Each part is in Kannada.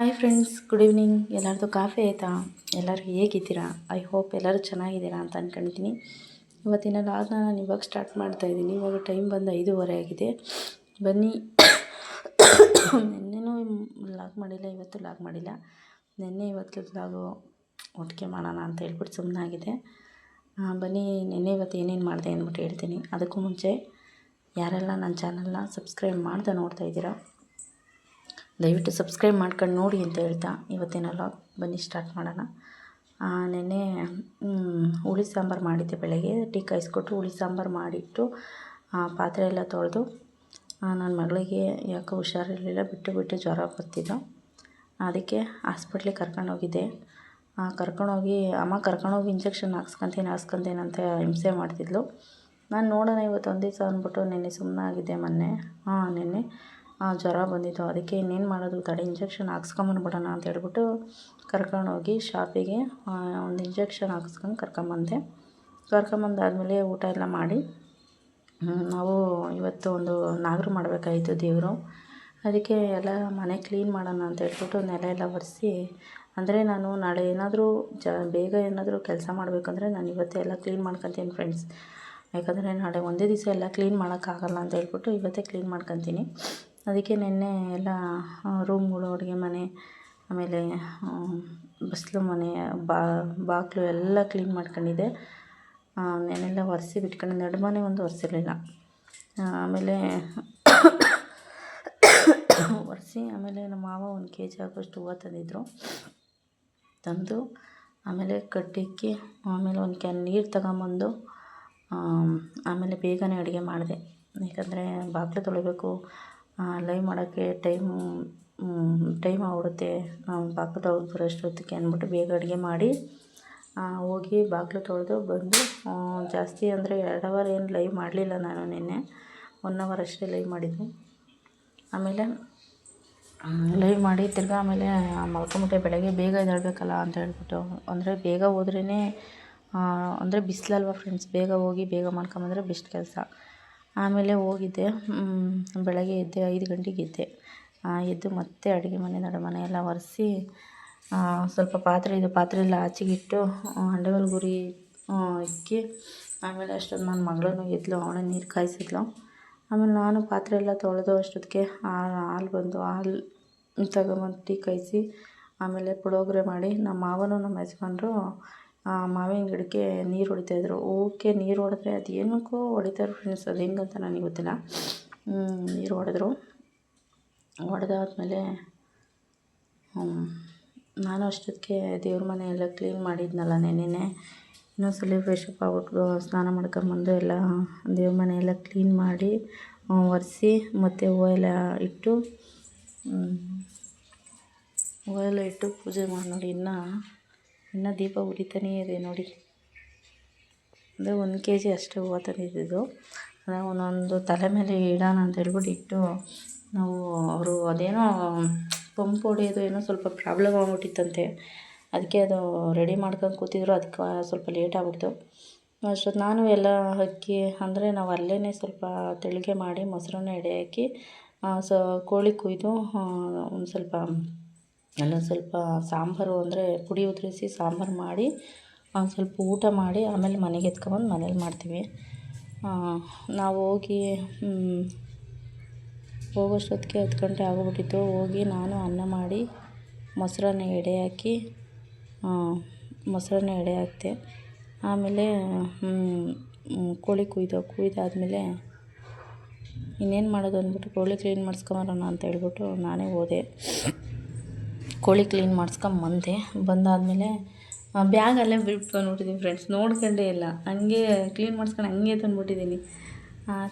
Hi friends, good evening. ಎಲ್ಲರದು ಕಾಫಿ ಆಯಿತಾ? ಎಲ್ಲರೂ ಹೇಗಿದ್ದೀರಾ? ಐ ಹೋಪ್ ಎಲ್ಲರೂ ಚೆನ್ನಾಗಿದ್ದೀರಾ ಅಂತ ಅಂದ್ಕೊಂಡಿದ್ದೀನಿ. ಇವತ್ತಿನ ಲಾಗ್ನ ನಾನು ಇವಾಗ ಸ್ಟಾರ್ಟ್ ಮಾಡ್ತಾಯಿದ್ದೀನಿ. ಇವಾಗ ಟೈಮ್ ಬಂದು 5:30 ಆಗಿದೆ. ಬನ್ನಿ, ನಿನ್ನೆನೂ ಲಾಗ್ ಮಾಡಿಲ್ಲ, ಇವತ್ತು ಲಾಗ್ ಮಾಡಿಲ್ಲ. ನಿನ್ನೆ ಇವತ್ತು ಲಾಗು ಒಟ್ಟಿಗೆ ಮಾಡೋಣ ಅಂತ ಹೇಳ್ಬಿಟ್ಟು ಸುಮ್ಮನಾಗಿದೆ. ಬನ್ನಿ, ನಿನ್ನೆ ಇವತ್ತು ಏನೇನು ಮಾಡಿದೆ ಅಂದ್ಬಿಟ್ಟು ಹೇಳ್ತೀನಿ. ಅದಕ್ಕೂ ಮುಂಚೆ ಯಾರೆಲ್ಲ ನನ್ನ ಚಾನಲ್ನ ಸಬ್ಸ್ಕ್ರೈಬ್ ಮಾಡ್ದೆ ನೋಡ್ತಾ ಇದ್ದೀರಾ, ದಯವಿಟ್ಟು ಸಬ್ಸ್ಕ್ರೈಬ್ ಮಾಡ್ಕೊಂಡು ನೋಡಿ ಅಂತ ಹೇಳ್ತಾ ಇವತ್ತಿನ ಲಾಗ್ ಬನ್ನಿ ಸ್ಟಾರ್ಟ್ ಮಾಡೋಣ. ನೆನ್ನೆ ಹುಳಿ ಸಾಂಬಾರು ಮಾಡಿದ್ದೆ. ಬೆಳಗ್ಗೆ ಟೀ ಕಾಯಿಸ್ಕೊಟ್ಟು ಹುಳಿ ಸಾಂಬಾರು ಮಾಡಿಟ್ಟು ಪಾತ್ರೆ ಎಲ್ಲ ತೊಳೆದು ನನ್ನ ಮಗಳಿಗೆ ಯಾಕೋ ಹುಷಾರಿರಲಿಲ್ಲ, ಬಿಟ್ಟು ಜ್ವರ ಬರ್ತಿದ್ದು. ಅದಕ್ಕೆ ಹಾಸ್ಪಿಟ್ಲಿಗೆ ಕರ್ಕೊಂಡೋಗಿದ್ದೆ. ಕರ್ಕೊಂಡೋಗಿ ಅಮ್ಮ ಕರ್ಕೊಂಡೋಗಿ ಇಂಜೆಕ್ಷನ್ ಹಾಕ್ಸ್ಕೊಂತೇನೆ ಅಂತ ಹಿಂಸೆ ಮಾಡ್ತಿದ್ಲು. ನಾನು ನೋಡೋಣ ಇವತ್ತು ಒಂದು ದಿವಸ ಅಂದ್ಬಿಟ್ಟು ನಿನ್ನೆ ಸುಮ್ಮನಾಗಿದ್ದೆ. ನಿನ್ನೆ ಜ್ವರ ಬಂದಿತ್ತು. ಅದಕ್ಕೆ ಇನ್ನೇನು ಮಾಡೋದು, ತಡೆ ಇಂಜೆಕ್ಷನ್ ಹಾಕ್ಸ್ಕೊಂಬಂದ್ಬಿಡೋಣ ಅಂತ ಹೇಳ್ಬಿಟ್ಟು ಕರ್ಕೊಂಡೋಗಿ ಶಾಪಿಗೆ ಒಂದು ಇಂಜೆಕ್ಷನ್ ಹಾಕ್ಸ್ಕೊಂಡು ಕರ್ಕೊಂಬಂದಾದಮೇಲೆ ಊಟ ಎಲ್ಲ ಮಾಡಿ ನಾವು ಇವತ್ತು ಒಂದು ನಾಗರು ಮಾಡಬೇಕಾಯಿತು ದೇವರು. ಅದಕ್ಕೆ ಎಲ್ಲ ಮನೆ ಕ್ಲೀನ್ ಮಾಡೋಣ ಅಂತ ಹೇಳ್ಬಿಟ್ಟು ನೆಲ ಎಲ್ಲ ಒರೆಸಿ, ಅಂದರೆ ನಾನು ನಾಳೆ ಏನಾದರೂ ಬೇಗ ಏನಾದರೂ ಕೆಲಸ ಮಾಡಬೇಕಂದ್ರೆ ನಾನು ಇವತ್ತೇ ಎಲ್ಲ ಕ್ಲೀನ್ ಮಾಡ್ಕೊತೀನಿ ಫ್ರೆಂಡ್ಸ್. ಯಾಕಂದರೆ ನಾಳೆ ಒಂದೇ ದಿವಸ ಎಲ್ಲ ಕ್ಲೀನ್ ಮಾಡೋಕ್ಕಾಗಲ್ಲ ಅಂತ ಹೇಳ್ಬಿಟ್ಟು ಇವತ್ತೇ ಕ್ಲೀನ್ ಮಾಡ್ಕೊತೀನಿ. ಅದಕ್ಕೆ ನಿನ್ನೆ ಎಲ್ಲ ರೂಮ್ಗಳು, ಅಡುಗೆ ಮನೆ, ಆಮೇಲೆ ಬಸ್ಲು ಮನೆ, ಬಾಗಿಲು ಎಲ್ಲ ಕ್ಲೀನ್ ಮಾಡ್ಕೊಂಡಿದ್ದೆ. ನೆನ್ನೆಲ್ಲ ಒರೆಸಿ ಬಿಟ್ಕೊಂಡು ನಡುಮನೆ ಒಂದು ಒರೆಸಿರಲಿಲ್ಲ. ಆಮೇಲೆ ಒರೆಸಿ ಆಮೇಲೆ ನಮ್ಮ ಮಾವ 1 kg ಆಗೋಷ್ಟು ಹೂವು ತಂದು ಆಮೇಲೆ ಕಟ್ಟಿಕ್ಕಿ ಆಮೇಲೆ 1 ಕ್ಯಾನ್ ನೀರು ತಗೊಂಬಂದು ಆಮೇಲೆ ಬೇಗನೆ ಅಡುಗೆ ಮಾಡಿದೆ. ಯಾಕಂದರೆ ಬಾಗಿಲು ತೊಳಿಬೇಕು, ಲೈವ್ ಮಾಡೋಕ್ಕೆ ಟೈಮ್ ಆಗ್ಬಿಡುತ್ತೆ, ಬಾಗಿಲು ತೊಳೆದು ಬರೋಷ್ಟೊತ್ತಿಗೆ ಅಂದ್ಬಿಟ್ಟು ಬೇಗ ಅಡುಗೆ ಮಾಡಿ ಹೋಗಿ ಬಾಗಿಲು ತೊಳೆದು ಬಂದು ಜಾಸ್ತಿ ಅಂದರೆ 2 ಅವರ್ ಏನು ಲೈವ್ ಮಾಡಲಿಲ್ಲ ನಾನು. ನಿನ್ನೆ 1 ಅವರ್ ಅಷ್ಟೇ ಲೈವ್ ಮಾಡಿದ್ದು. ಆಮೇಲೆ ಲೈವ್ ಮಾಡಿ ತಿರ್ಗಿ ಆಮೇಲೆ ಮಲ್ಕೊಂಬಿಟ್ಟೆ. ಬೆಳಗ್ಗೆ ಬೇಗ ಎದ್ದೇಳಬೇಕಲ್ಲ ಅಂತ ಹೇಳ್ಬಿಟ್ಟು, ಅಂದರೆ ಬೇಗ ಹೋದ್ರೇ ಅಂದರೆ ಬಿಸಿಲಲ್ವ ಫ್ರೆಂಡ್ಸ್, ಬೇಗ ಹೋಗಿ ಬೇಗ ಮಾಡ್ಕೊಂಬಂದರೆ ಬೆಸ್ಟ್ ಕೆಲಸ. ಆಮೇಲೆ ಹೋಗಿದ್ದೆ. ಬೆಳಗ್ಗೆ ಎದ್ದೆ 5 ಗಂಟೆಗೆ ಎದ್ದು ಮತ್ತೆ ಅಡುಗೆ ಮನೆ, ನಡುಮನೆ ಎಲ್ಲ ಒರೆಸಿ ಸ್ವಲ್ಪ ಪಾತ್ರೆ ಎಲ್ಲ ಆಚೆಗಿಟ್ಟು ಹಂಡೆಗಳು ಗುರಿ ಇಕ್ಕಿ ಆಮೇಲೆ ಅಷ್ಟೊಂದು ನನ್ನ ಮಗಳೂ ಎದ್ಲು, ಅವಳೇ ನೀರು ಕಾಯಿಸಿದ್ಲು. ಆಮೇಲೆ ನಾನು ಪಾತ್ರೆ ಎಲ್ಲ ತೊಳೆದು ಅಷ್ಟೊತ್ತಿಗೆ ಹಾಲು ತಗೊಂಬಂದು ಟೀ ಕಾಯಿಸಿ ಆಮೇಲೆ ಪುಳಿಯೋಗರೆ ಮಾಡಿ ನಮ್ಮ ಮಾವನು ನಮ್ಮ ಯಜಮಾನ್ರು ಮಾವಿನ ಗಿಡಕ್ಕೆ ನೀರು ಹೊಡಿತಾಯಿದ್ರು. ಓಕೆ, ನೀರು ಹೊಡೆದ್ರೆ ಅದು ಏನಕ್ಕೋ ಹೊಡಿತಾರೆ ಫ್ರೆಂಡ್ಸ್, ಅದು ಹೆಂಗಂತ ನನಗೆ ಗೊತ್ತಿಲ್ಲ. ನೀರು ಹೊಡೆದಾದ್ಮೇಲೆ ನಾನು ಅಷ್ಟೊತ್ತಿಗೆ ದೇವ್ರ ಮನೆ ಎಲ್ಲ ಕ್ಲೀನ್ ಮಾಡಿದ್ನಲ್ಲ ನೆನ್ನೆನೇ. ಇನ್ನೊಂದ್ಸಲ ಫ್ರೆಶಪ್ ಆಗ್ಬಿಟ್ಟು ಸ್ನಾನ ಮಾಡ್ಕೊಂಬಂದು ಎಲ್ಲ ದೇವ್ರ ಮನೆ ಎಲ್ಲ ಕ್ಲೀನ್ ಮಾಡಿ ಒರೆಸಿ ಮತ್ತು ಹೂವು ಎಲ್ಲ ಇಟ್ಟು ಪೂಜೆ ಮಾಡಿ ನೋಡಿ. ಇನ್ನು ದೀಪ ಉರಿತಾನೇ ಇದೆ ನೋಡಿ. ಅಂದರೆ 1 kg ಅಷ್ಟು ಹೂವು ತಂದಿದ್ದು. ಒಂದೊಂದು ತಲೆ ಮೇಲೆ ಇಡೋಣ ಅಂತ ಹೇಳ್ಬಿಟ್ಟು ಇಟ್ಟು ನಾವು ಅವರು ಅದೇನೋ ಪಂಪ್ ಹೊಡೆಯೋದು ಏನೋ ಸ್ವಲ್ಪ ಪ್ರಾಬ್ಲಮ್ ಆಗ್ಬಿಟ್ಟಿತ್ತಂತೆ. ಅದಕ್ಕೆ ಅದು ರೆಡಿ ಮಾಡ್ಕೊಂಡು ಕೂತಿದ್ರು. ಅದಕ್ಕೆ ಸ್ವಲ್ಪ ಲೇಟ್ ಆಗ್ಬಿಡ್ತು. ಅಷ್ಟೊತ್ತು ನಾನು ಎಲ್ಲ ಅಕ್ಕಿ ಅಂದರೆ ನಾವು ಅಲ್ಲೇ ಸ್ವಲ್ಪ ತೆಳ್ಳಗೆ ಮಾಡಿ ಮೊಸರನ್ನ ಎಡೆ ಹಾಕಿ ಕೋಳಿ ಕುಯ್ದು ಒಂದು ಸ್ವಲ್ಪ ಸಾಂಬಾರು ಅಂದರೆ ಪುಡಿ ಉದುರಿಸಿ ಸಾಂಬಾರು ಮಾಡಿ ಸ್ವಲ್ಪ ಊಟ ಮಾಡಿ ಆಮೇಲೆ ಮನೆಗೆ ಎತ್ಕೊಬಂದು ಮನೇಲಿ ಮಾಡ್ತೀವಿ. ನಾವು ಹೋಗೋಷ್ಟೊತ್ತಿಗೆ 10 ಗಂಟೆ ಆಗೋಗ್ಬಿಟ್ಟಿತ್ತು. ಹೋಗಿ ನಾನು ಅನ್ನ ಮಾಡಿ ಮೊಸರನ್ನ ಎಡೆ ಹಾಕಿದೆ. ಆಮೇಲೆ ಕೋಳಿ ಕುಯ್ದಾದ್ಮೇಲೆ ಇನ್ನೇನು ಮಾಡೋದು ಅಂದ್ಬಿಟ್ಟು ಕೋಳಿ ಕ್ಲೀನ್ ಮಾಡಿಸ್ಕೊಂಬರೋಣ ಅಂತ ಹೇಳ್ಬಿಟ್ಟು ನಾನೇ ಹೋದೆ. ಕೋಳಿ ಕ್ಲೀನ್ ಮಾಡಿಸ್ಕೊಂಬಂದೆ. ಬಂದಾದಮೇಲೆ ಬ್ಯಾಗ್ ಅಲ್ಲೇ ಬಿಟ್ಟು ಬಂದ್ಬಿಟ್ಟಿದ್ದೀನಿ ಫ್ರೆಂಡ್ಸ್, ನೋಡ್ಕೊಂಡೇ ಇಲ್ಲ. ಹಂಗೆ ಕ್ಲೀನ್ ಮಾಡಿಸ್ಕೊಂಡು ಹಂಗೆ ತಂದುಬಿಟ್ಟಿದ್ದೀನಿ.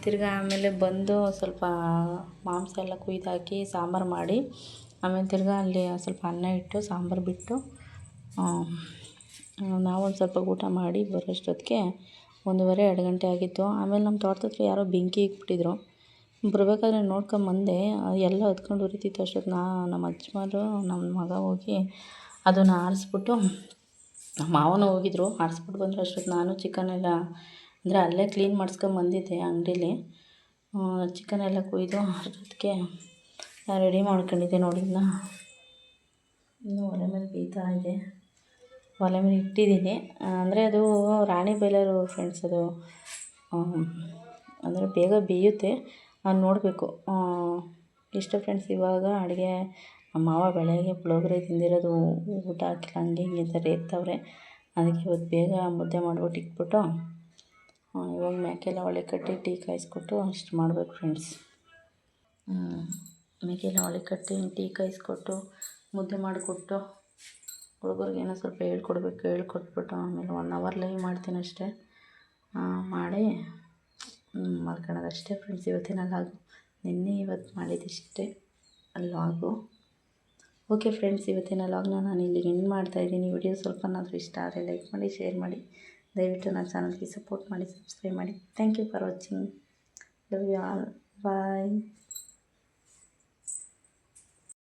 ತಿರ್ಗಿ ಆಮೇಲೆ ಬಂದು ಸ್ವಲ್ಪ ಮಾಂಸ ಎಲ್ಲ ಕುಯ್ದಾಕಿ ಸಾಂಬಾರು ಮಾಡಿ ಆಮೇಲೆ ತಿರ್ಗಿ ಅಲ್ಲಿ ಸ್ವಲ್ಪ ಅನ್ನ ಇಟ್ಟು ಸಾಂಬಾರು ಬಿಟ್ಟು ನಾವೊಂದು ಸ್ವಲ್ಪ ಊಟ ಮಾಡಿ ಬರೋಷ್ಟೊತ್ತಿಗೆ 1:30-2 ಗಂಟೆ ಆಗಿತ್ತು. ಆಮೇಲೆ ನಮ್ಮ ತೋಟದ ಹತ್ರ ಯಾರೋ ಬೆಂಕಿ ಇಕ್ಬಿಟ್ಟಿದ್ರು. ಬರಬೇಕಾದ್ರೆ ನೋಡ್ಕೊಂಬಂದೆ, ಎಲ್ಲ ಹೊತ್ಕೊಂಡು ಉರಿತಿತ್ತು. ಅಷ್ಟೊತ್ತು ನಮ್ಮ ಯಜಮಾನ್ರು ನಮ್ಮ ಮಗ ಹೋಗಿ ಅದನ್ನು ಆರಿಸ್ಬಿಟ್ಟು, ನಮ್ಮ ಮಾವನೂ ಹೋಗಿದ್ರು, ಆರಿಸ್ಬಿಟ್ಟು ಬಂದರು. ಅಷ್ಟೊತ್ತು ನಾನು ಚಿಕನೆಲ್ಲ ಅಂದರೆ ಅಲ್ಲೇ ಕ್ಲೀನ್ ಮಾಡಿಸ್ಕೊಂಬಂದಿದ್ದೆ ಅಂಗಡೀಲಿ. ಚಿಕನೆಲ್ಲ ಕುಯ್ದು ಅಷ್ಟೊತ್ತಿಗೆ ರೆಡಿ ಮಾಡ್ಕೊಂಡಿದ್ದೆ ನೋಡಿ. ಇನ್ನು ಒಲೆ ಮೇಲೆ ಬೇಯ್ತಾ ಇದೆ. ಒಲೆ ಮೇಲೆ ಇಟ್ಟಿದ್ದೀನಿ. ಅಂದರೆ ಅದು ರಾಣಿ ಬಾಯ್ಲರು ಫ್ರೆಂಡ್ಸ್. ಅದು ಅಂದರೆ ಬೇಗ ಬೇಯುತ್ತೆ. ನೋಡಬೇಕು. ಇಷ್ಟು ಫ್ರೆಂಡ್ಸ್. ಇವಾಗ ಅಡುಗೆ ನಮ್ಮ ಮಾವ ಬೆಳಗ್ಗೆ ಪುಳಿಯೋಗರೆ ತಿಂದಿರೋದು ಊಟ ಹಾಕಿಲ್ಲ ಹಂಗೆ ಹಿಂಗೆ ಅಂತ ರೇಗ್ತವ್ರೆ. ಅದಕ್ಕೆ ಇವತ್ತು ಬೇಗ ಮುದ್ದೆ ಮಾಡ್ಬಿಟ್ಟು ಇಟ್ಬಿಟ್ಟು ಇವಾಗ ಮೇಕೆಲ್ಲ ಒಲೆ ಕಟ್ಟಿ ಟೀ ಕಾಯಿಸ್ಕೊಟ್ಟು ಅಷ್ಟು ಮಾಡಬೇಕು ಫ್ರೆಂಡ್ಸ್. ಮೇಕೆಲ್ಲ ಒಲೆ ಕಟ್ಟಿ ಟೀ ಕಾಯಿಸ್ಕೊಟ್ಟು ಮುದ್ದೆ ಮಾಡಿಕೊಟ್ಟು ಹುಡುಗರಿಗೇನೋ ಸ್ವಲ್ಪ ಹೇಳ್ಕೊಟ್ಬಿಟ್ಟು ಆಮೇಲೆ 1 ಅವರ್ ಲೈವ್ ಮಾಡ್ತೀನಿ ಅಷ್ಟೇ. ಮಾಡಿ ಮಲ್ಕೊಳ್ಳೋದಷ್ಟೇ ಫ್ರೆಂಡ್ಸ್ ಇವತ್ತಿನ ಲಾಗು. ನಿನ್ನೆ ಇವತ್ತು ಮಾಡಿದ್ದಿಷ್ಟೇ ಲಾಗು. ಓಕೆ ಫ್ರೆಂಡ್ಸ್, ಇವತ್ತಿನ ಲಾಗ್ನ ನಾನು ಇಲ್ಲಿಗೆ ಎಂಡ್ ಮಾಡ್ತಾಯಿದ್ದೀನಿ. ವಿಡಿಯೋ ಸ್ವಲ್ಪನಾದರೂ ಇಷ್ಟ ಆದರೆ ಲೈಕ್ ಮಾಡಿ, ಶೇರ್ ಮಾಡಿ, ದಯವಿಟ್ಟು ನನ್ನ ಚಾನಲ್ಗೆ ಸಪೋರ್ಟ್ ಮಾಡಿ, ಸಬ್ಸ್ಕ್ರೈಬ್ ಮಾಡಿ. Thank you for watching. Love you all. Bye.